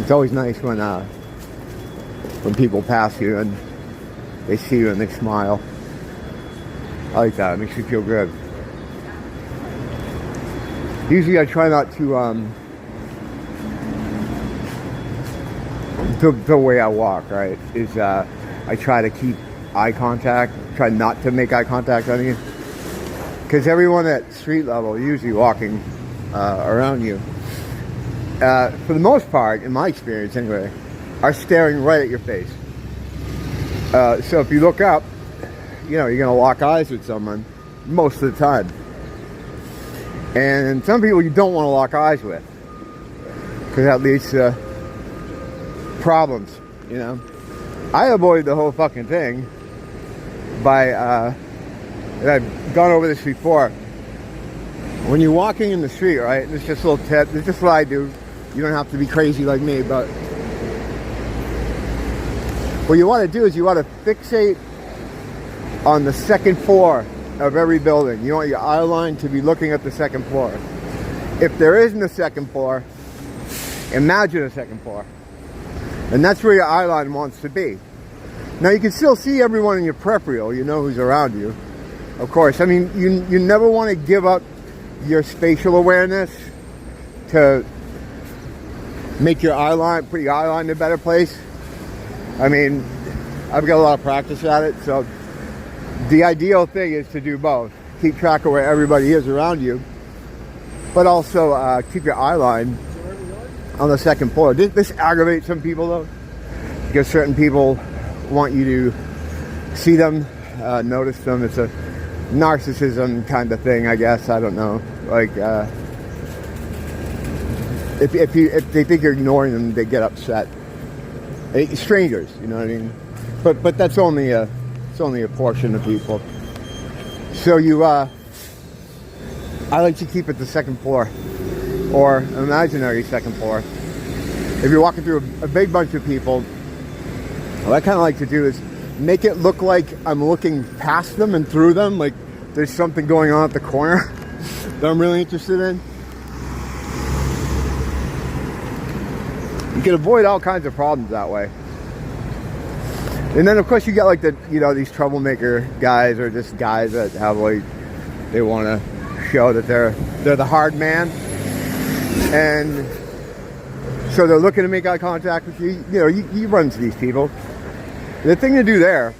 It's always nice when people pass you and they see you and they smile. I like that. It makes you feel good. Usually I try not to, the way I walk, right, is I try to keep eye contact, try not to make eye contact on you. Because everyone at street level, usually walking around you, for the most part, in my experience anyway, are staring right at your face. So if you look up, you know, you're going to lock eyes with someone most of the time. And some people you don't want to lock eyes with, because that leads to problems, you know. I avoid the whole fucking thing by, and I've gone over this before, when you're walking in the street, right, it's just a little tip, it's just what I do. You don't have to be crazy like me, but what you want to do is you want to fixate on the second floor of every building. You want your eye line to be looking at the second floor. If there isn't a second floor, imagine a second floor. And that's where your eye line wants to be. Now you can still see everyone in your peripheral, you know who's around you. Of course, I mean, you never want to give up your spatial awareness to make your eye line, put your eye line in a better place. I mean, I've got a lot of practice at it, so the ideal thing is to do both. Keep track of where everybody is around you, but also keep your eye line on the second floor. This aggravates some people though, because certain people want you to see them, notice them. It's a narcissism kind of thing, I guess. I don't know. Like, if they think you're ignoring them, they get upset. Strangers, you know what I mean? But that's only a portion of people. So I like to keep it the second floor, or an imaginary second floor. If you're walking through a big bunch of people, what I kind of like to do is make it look like I'm looking past them and through them, like there's something going on at the corner that I'm really interested in. You can avoid all kinds of problems that way. And then of course you get like these troublemaker guys, or just guys that have like, they want to show that they're the hard man, and so they're looking to make eye contact with you. You know, you run into these people. The thing to do there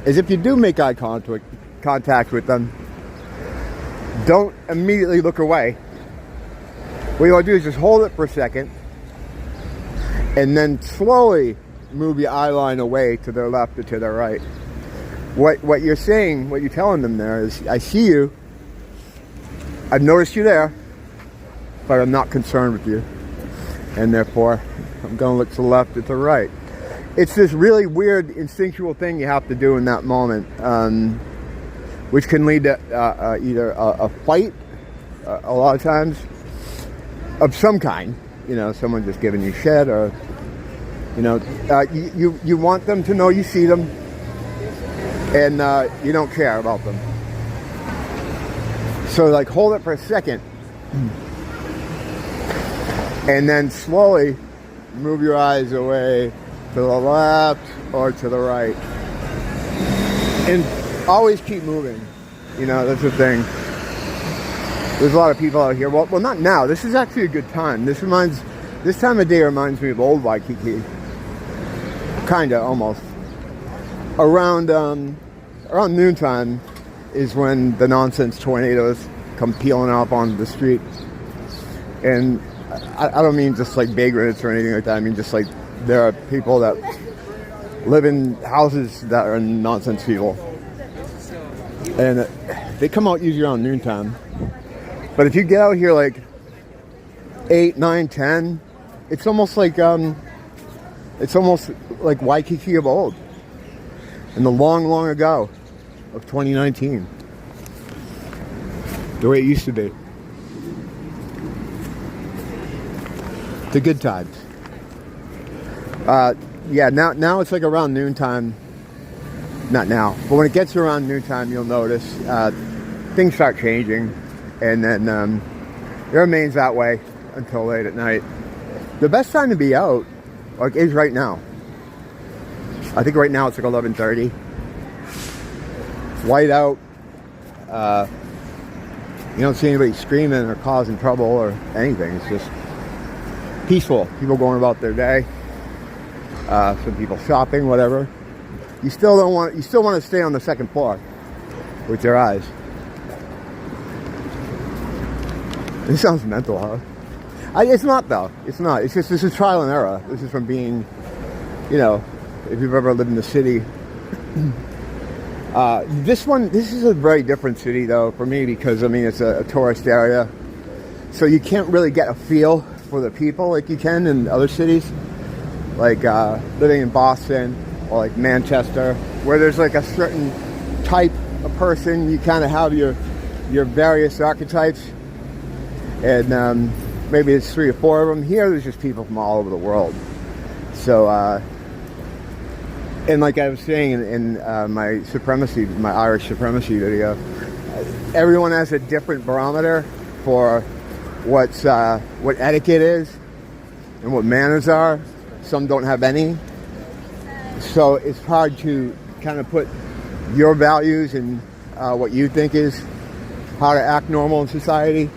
is, if you do make eye contact with them, don't immediately look away. What you want to do is just hold it for a second, and then slowly move your eye line away to their left or to their right. What you're saying, what you're telling them there is, I see you, I've noticed you there, but I'm not concerned with you, and therefore I'm going to look to the left or to the right. It's this really weird instinctual thing you have to do in that moment, which can lead to either a fight, a lot of times, of some kind. You know, someone just giving you shit, or you know, you want them to know you see them, and you don't care about them. So like, hold it for a second, and then slowly move your eyes away to the left or to the right, and always keep moving. You know, that's the thing. There's a lot of people out here. Well, not now. This is actually a good time. This time of day reminds me of old Waikiki. Kinda, almost. Around noontime is when the nonsense tornadoes come peeling up on the street. And I don't mean just like vagrants or anything like that. I mean just like, there are people that live in houses that are nonsense people. And they come out usually around noontime. But if you get out here like 8, 9, 10, it's almost like Waikiki of old, in the long ago of 2019, the way it used to be. The good times. Yeah, now it's like around noontime. Not now, but when it gets around noontime, you'll notice things start changing, and then it remains that way until late at night. The best time to be out, like, is right now. I think right now it's like 11:30. It's white out. You don't see anybody screaming or causing trouble or anything. It's just peaceful. People going about their day. Some people shopping, whatever. You still want to stay on the second floor with your eyes. This sounds mental, huh? It's not, though. It's not. It's just, this is trial and error. This is from being, you know, if you've ever lived in the city. This is a very different city, though, for me, because, I mean, it's a tourist area. So you can't really get a feel for the people like you can in other cities. Like living in Boston or like Manchester, where there's like a certain type of person. You kind of have your various archetypes. And maybe it's 3 or 4 of them. Here, there's just people from all over the world. So, and like I was saying in my Irish supremacy video, everyone has a different barometer for what etiquette is and what manners are. Some don't have any. So it's hard to kind of put your values and what you think is how to act normal in society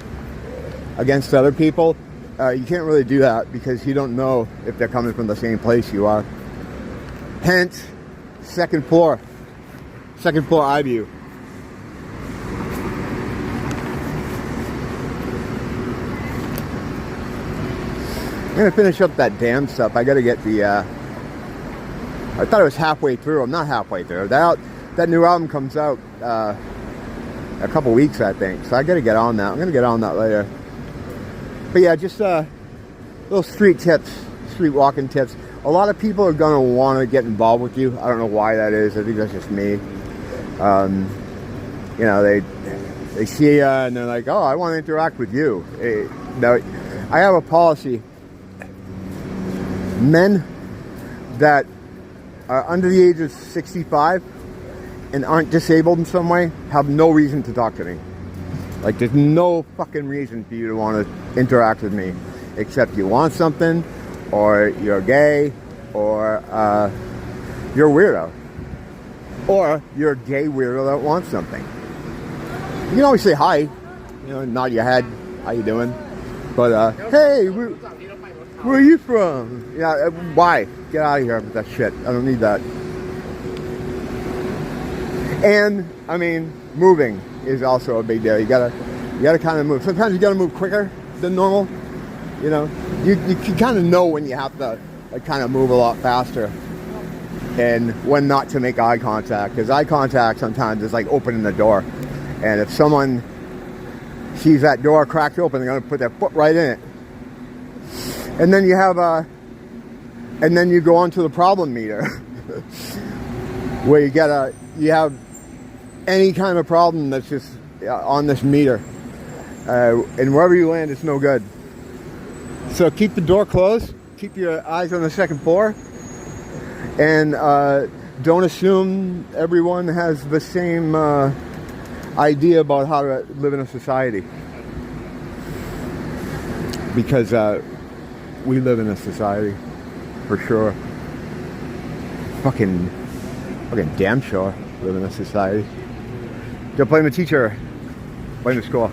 against other people. You can't really do that because you don't know if they're coming from the same place you are. Hence, second floor eye view. I'm gonna finish up that damn stuff. I gotta get the, I thought it was halfway through. I'm not halfway through. That new album comes out a couple weeks, I think. So I gotta get on that. I'm gonna get on that later. But yeah, just little street walking tips. A lot of people are gonna want to get involved with you. I don't know why that is. I think that's just me. You know, they see you and they're like, oh, I want to interact with you. No, I have a policy. Men that are under the age of 65 and aren't disabled in some way have no reason to talk to me. Like, there's no fucking reason for you to want to interact with me, except you want something, or you're gay, or you're a weirdo, or you're a gay weirdo that wants something. You can always say hi, you know, nod your head, how you doing? But hey, where are you from? Yeah, why? Get out of here with that shit. I don't need that. And I mean, moving is also a big deal. You gotta kind of move. Sometimes you gotta move quicker than normal. You know, you kind of know when you have to like kind of move a lot faster, and when not to make eye contact, because eye contact sometimes is like opening the door, and if someone sees that door cracked open, they're gonna put their foot right in it, and then you have and then you go on to the problem meter, where you have any kind of problem that's just on this meter, and wherever you land, it's no good. So keep the door closed, keep your eyes on the second floor, and don't assume everyone has the same idea about how to live in a society, because we live in a society, for sure. Fucking damn sure live in a society. Don't blame the teacher, blame the school.